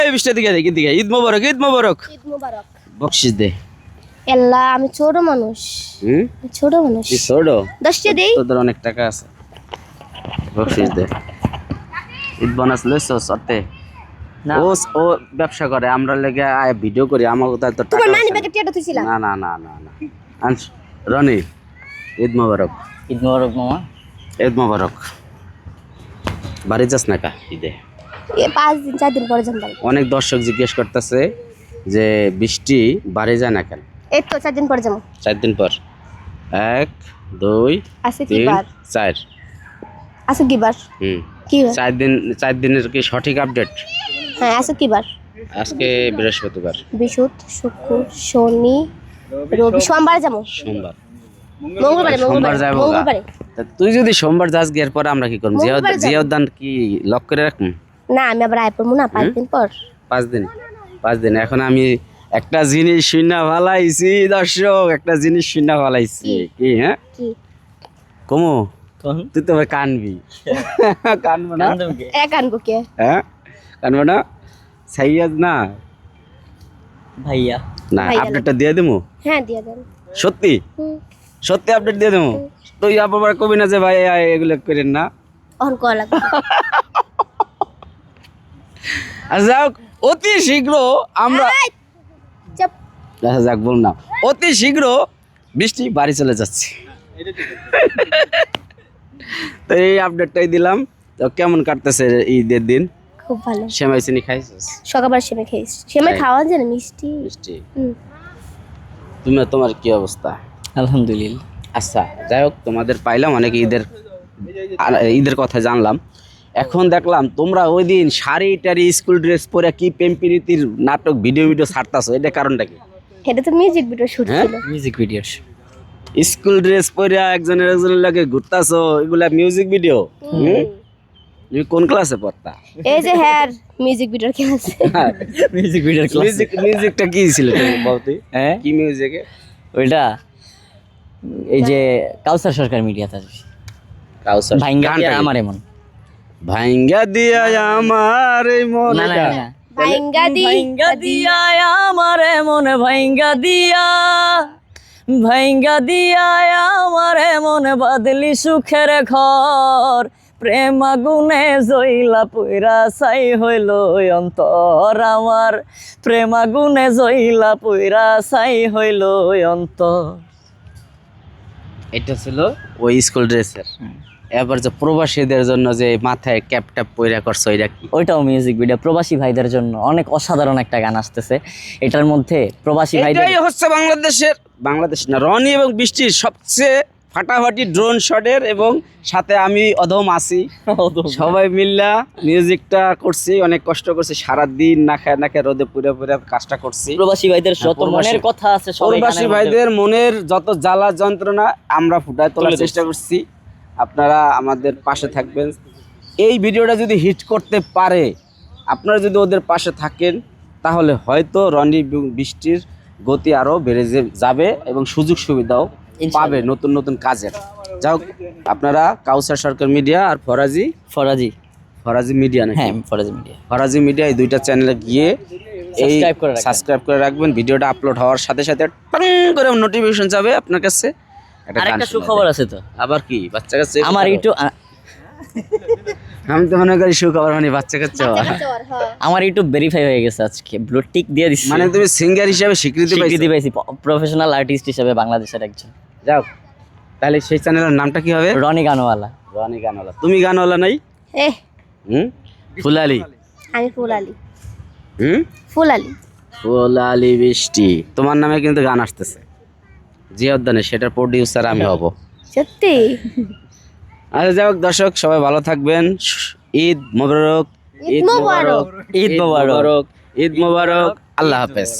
এই বৃষ্টি দিকে দেখি দিকে ঈদ মোবারক ঈদ মোবারক ঈদ মোবারক। বকশিস দে। এল্লা আমি ছোট মানুষ। ছোট মানুষ। কি ছোট? 10 টা দেই। তোদের অনেক টাকা আছে। বকশিস দে। ঈদ বোনাস লইছো সতে? না ও ব্যবসা করে, আমরা লেগে ভিডিও করি, আমাকে তো টাকা। তোমার নানি ব্যাগে টিয়াটা তুইছিলা? না না না না না। রনি ঈদ মোবারক। ঈদ মোবারক মামা। ঈদ মোবারক। বাড়ি যাস না কা ঈদে? 5 দিন 4 দিন পরে যাম। অনেক দর্শক জিজ্ঞেস করতেছে যে বৃষ্টি বাড়ি যায় না কেন? এই তো 4 দিন পরে যাম। 4 দিন পর 1 2 আছে কি 3 বার? 4 আছে কি বার? কি বার? 4 দিনের কি সঠিক আপডেট? হ্যাঁ আছে কি বার? আজকে বৃহস্পতিবার, শুক্র শনি রবি সোমবার যাবো। সোমবার মঙ্গলবারে যাবো। মঙ্গলবারে। তুই যদি সোমবার যাস গিয়ে পরে আমরা কি করব? জিয়া উদ্যান কি লক করে রাখুন? না আমি আবার আয় পড়বো না 5 দিন পর। 5 দিন। এখন আমি একটা জিনিস শুনা ভালাইছি দর্শক, একটা জিনিস শুনা ভালাইছি। কি? হ্যাঁ কি কমু? তুই তো কানবি। কানবো না? এক আনবো কে? হ্যাঁ কানবো না? সাইয়াদ না ভাইয়া না, আপডেটটা দিয়ে দেবো। হ্যাঁ দিয়ে দেন। সত্যি সত্যি আপডেট দিয়ে দেবো। তুই আবার কবি না যে ভাই এগুলো করেন না। অন কল লাগবে। আর যাক অতি শীঘ্র আমরা চুপ। যাক বল না, অতি শীঘ্র বৃষ্টি বাড়ি চলে যাচ্ছে। তো এই আপডেটটাই দিলাম। তো কেমন কাটতেছে ঈদের দিন? খুব ভালো। সেমাই চিনি খাইছিস? সকালবেলা সেমাই খাইছি। সেমাই খাওয়া যায় না মিষ্টি। মিষ্টি। তোমার কি অবস্থা? আলহামদুলিল্লাহ। আচ্ছা যাই হোক, তোমাদের পাইলাম অনেক ঈদের কথা জানলাম। এখন দেখলাম তোমরা ওই দিন শাড়ি টাড়ি স্কুল ড্রেস পরে কি প্রেম প্রীতির নাটক ভিডিও ছাড়তাছো, এটা কারণটা কি? এটা তো মিউজিক ভিডিও শুট ছিল। Music video. স্কুল ড্রেস পরে একজনের লাগে ঘুরতাছো, এগুলা মিউজিক ভিডিও? তুমি কোন ক্লাসে পড়তা? এই যে হ্যাঁ মিউজিক ভিডিও কি আছে? মিউজিক ভিডিওর ক্লাস। মিউজিকটা কি ছিল তুমি বলতে? হ্যাঁ কি মিউজিকে? ওইটা এই যে কাউসার সরকার মিডিয়াতে আসবে। কাউসার ভাঙ্গা দিয়া আমার এমন। ভাঙ্গা দিয়া আমার এই মন। না না না, ভাঙ্গা দিয়া আমারে মনে ভাঙ্গা দিয়া আমারে মনে বাদলি সুখের ঘর, প্রেম আগুনে জইলা পুইরা ছাই হইল অন্তর আমার, প্রেম আগুনে জইলা পুইরা ছাই হইল অন্তর। এটা ছিল ওই স্কুল ড্রেসের। এবার যে প্রবাসীদের জন্য যে মাথায় ক্যাপ ট্যাপ পয়রা করছো, এটা কি? ওইটাও মিউজিক ভিডিও প্রবাসী ভাইদের জন্য। অনেক অসাধারণ একটা গান আসতেছে এটার মধ্যে। প্রবাসী ভাইদের এটাই হচ্ছে বাংলাদেশ না রনি এবং বৃষ্টির সবচেয়ে ফাটাফাটি ড্রোন শটের, এবং সাথে আমি অধম আছি। সবাই মিল্লা মিউজিকটা করছি, অনেক কষ্ট করছি, সারাদিন না খায় রোদে পুরে পুরে কাজটা করছি। প্রবাসী ভাইদের যত মনের কথা আছে প্রবাসী ভাইদের মনের যত জ্বালা যন্ত্রণা আমরা ফুটায় তোলার চেষ্টা করছি। আপনারা আমাদের পাশে থাকবেন। এই ভিডিওটা যদি হিট করতে পারে, আপনারা যদি ওদের পাশে থাকেন, তাহলে হয়তো রনি বৃষ্টির গতি আরও বেড়ে যাবে এবং সুযোগ সুবিধাও পাবে নতুন নতুন কাজের। যাই হোক, আপনারা কাউসার সরকার মিডিয়া আর ফরাজি মিডিয়া নাকি? হ্যাঁ ফরাজি মিডিয়া এই দুইটা চ্যানেলে গিয়ে এই সাবস্ক্রাইব করে রাখবেন। ভিডিওটা আপলোড হওয়ার সাথে সাথে টং করে নোটিফিকেশন যাবে আপনার কাছে। আরেকটা সুখবর আছে তো। আবার কি? বাচ্চা কাছে আমার ইউটিউব, আমি তো মনে করি সুখবর মানে বাচ্চা কাছে। আমার ইউটিউব ভেরিফাই হয়ে গেছে আজকে, ব্লু টিক দিয়ে দিচ্ছি। মানে তুমি সিঙ্গার হিসেবে স্বীকৃতি পাইছি, প্রফেশনাল আর্টিস্ট হিসেবে বাংলাদেশের একজন। যাও, তাহলে সেই চ্যানেলের নামটা কি হবে? রনি গানওয়ালা। তুমি গানওয়ালা নাই? ফুলালি। আমি ফুলালি। ফুলালি বৃষ্টি তোমার নামে কিন্তু গান আসতেছে জিয়া উদ্যানে, সেটার প্রডিউসার আমি হব। সত্যি? আচ্ছা যাই হোক দর্শক, সবাই ভালো থাকবেন। ঈদ মোবারক। ঈদ মোবারক। ঈদ মোবারক। আল্লাহ হাফেজ।